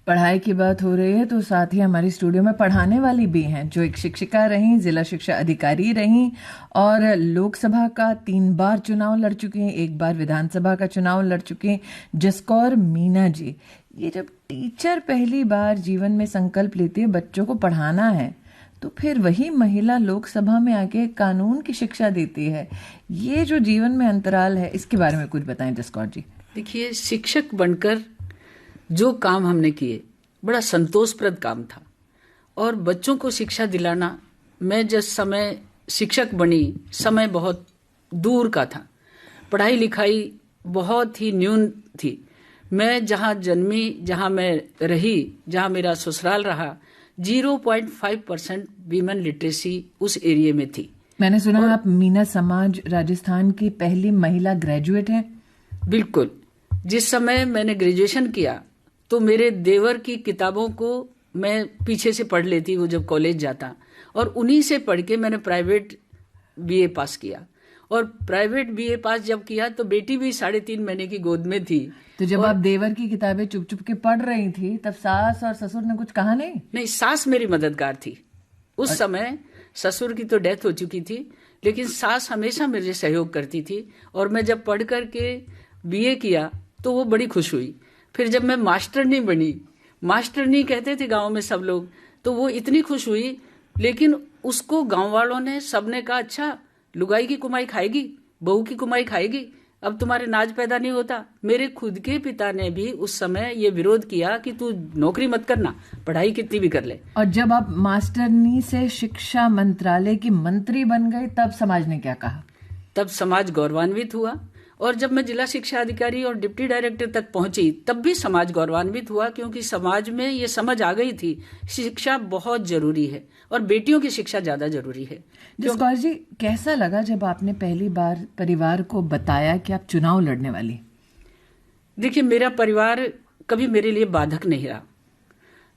पढ़ाई की बात हो रही है तो साथ ही हमारी स्टूडियो में पढ़ाने वाली भी हैं, जो एक शिक्षिका रहीं, जिला शिक्षा अधिकारी रहीं और लोकसभा का 3 बार चुनाव लड़ चुकी हैं, 1 बार विधानसभा का चुनाव लड़ चुकी हैं, जसकौर मीना जी। ये जब टीचर पहली बार जीवन में संकल्प लेती है बच्चों को पढ़ाना है, तो फिर वही महिला लोकसभा में आके कानून की शिक्षा देती है। ये जो जीवन में अंतराल है, इसके बारे में कुछ बताएं जसकौर जी। देखिए, शिक्षक बनकर जो काम हमने किए बड़ा संतोषप्रद काम था। और बच्चों को शिक्षा दिलाना, मैं जिस समय शिक्षक बनी, समय बहुत दूर का था, पढ़ाई लिखाई बहुत ही न्यून थी। मैं जहाँ जन्मी, जहाँ मैं रही, जहाँ मेरा ससुराल रहा, 0.5% वीमेन लिटरेसी उस एरिया में थी। मैंने सुना आप मीना समाज राजस्थान की पहली महिला ग्रेजुएट हैं। बिल्कुल। जिस समय मैंने ग्रेजुएशन किया तो मेरे देवर की किताबों को मैं पीछे से पढ़ लेती, वो जब कॉलेज जाता, और उन्हीं से पढ़ के मैंने प्राइवेट बीए पास किया। और प्राइवेट बीए पास जब किया तो बेटी भी 3.5 महीने की गोद में थी। तो जब आप देवर की किताबें चुप चुप के पढ़ रही थी, तब सास और ससुर ने कुछ कहा नहीं? नहीं, सास मेरी मददगार थी उस समय। ससुर की तो डेथ हो चुकी थी, लेकिन सास हमेशा मेरे सहयोग करती थी। और मैं जब पढ़ करके बीए किया तो वो बड़ी खुश हुई। फिर जब मैं मास्टरनी बनी, मास्टरनी कहते थे गांव में सब लोग, तो वो इतनी खुश हुई। लेकिन उसको गांव वालों ने, सबने कहा, अच्छा लुगाई की कमाई खाएगी, बहू की कमाई खाएगी, अब तुम्हारे नाज पैदा नहीं होता। मेरे खुद के पिता ने भी उस समय ये विरोध किया कि तू नौकरी मत करना, पढ़ाई कितनी भी कर ले। और जब आप मास्टरनी से शिक्षा मंत्रालय की मंत्री बन गए, तब समाज ने क्या कहा? तब समाज गौरवान्वित हुआ। और जब मैं जिला शिक्षा अधिकारी और डिप्टी डायरेक्टर तक पहुंची, तब भी समाज गौरवान्वित हुआ, क्योंकि समाज में ये समझ आ गई थी शिक्षा बहुत जरूरी है और बेटियों की शिक्षा ज्यादा जरूरी है। जसकौर जी, कैसा लगा जब आपने पहली बार परिवार को बताया कि आप चुनाव लड़ने वाली? देखिए, मेरा परिवार कभी मेरे लिए बाधक नहीं रहा,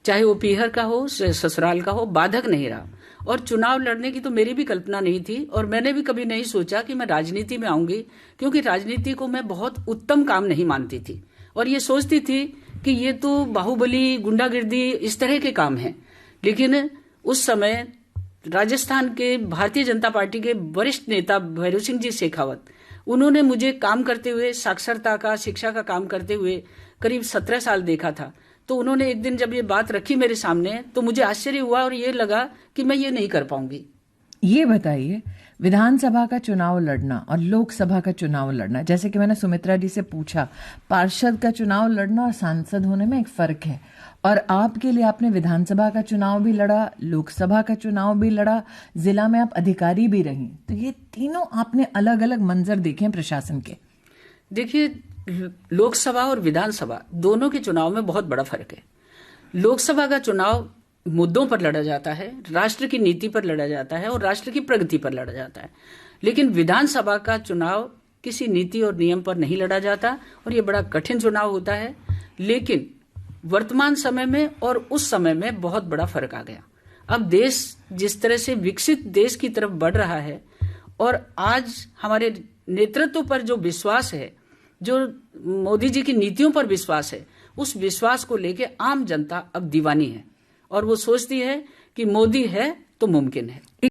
चाहे वो पीहर का हो, ससुराल का हो, बाधक नहीं रहा। और चुनाव लड़ने की तो मेरी भी कल्पना नहीं थी, और मैंने भी कभी नहीं सोचा कि मैं राजनीति में आऊंगी, क्योंकि राजनीति को मैं बहुत उत्तम काम नहीं मानती थी। और ये सोचती थी कि ये तो बाहुबली, गुंडागिर्दी, इस तरह के काम हैं। लेकिन उस समय राजस्थान के भारतीय जनता पार्टी के वरिष्ठ नेता भैरव सिंह जी शेखावत, उन्होंने मुझे काम करते हुए, साक्षरता का, शिक्षा का काम करते हुए करीब 17 साल देखा था। तो उन्होंने एक दिन जब ये बात रखी मेरे सामने, तो मुझे आश्चर्य हुआ और ये लगा कि मैं ये नहीं कर पाऊंगी। ये बताइए, विधानसभा का चुनाव लड़ना और लोकसभा का चुनाव लड़ना, जैसे कि मैंने सुमित्रा जी से पूछा, पार्षद का चुनाव लड़ना और सांसद होने में एक फर्क है। और आपके लिए आपने विधानसभा का चुनाव भी लड़ा, लोकसभा का चुनाव भी लड़ा, जिला में आप अधिकारी भी रही। तो ये तीनों आपने अलग अलग मंजर देखे हैं प्रशासन के। देखिए, लोकसभा और विधानसभा दोनों के चुनाव में बहुत बड़ा फर्क है। लोकसभा का चुनाव मुद्दों पर लड़ा जाता है, राष्ट्र की नीति पर लड़ा जाता है और राष्ट्र की प्रगति पर लड़ा जाता है। लेकिन विधानसभा का चुनाव किसी नीति और नियम पर नहीं लड़ा जाता, और ये बड़ा कठिन चुनाव होता है। लेकिन वर्तमान समय में और उस समय में बहुत बड़ा फर्क आ गया। अब देश जिस तरह से विकसित देश की तरफ बढ़ रहा है, और आज हमारे नेतृत्व पर जो विश्वास है, जो मोदी जी की नीतियों पर विश्वास है, उस विश्वास को लेके आम जनता अब दीवानी है, और वो सोचती है कि मोदी है तो मुमकिन है।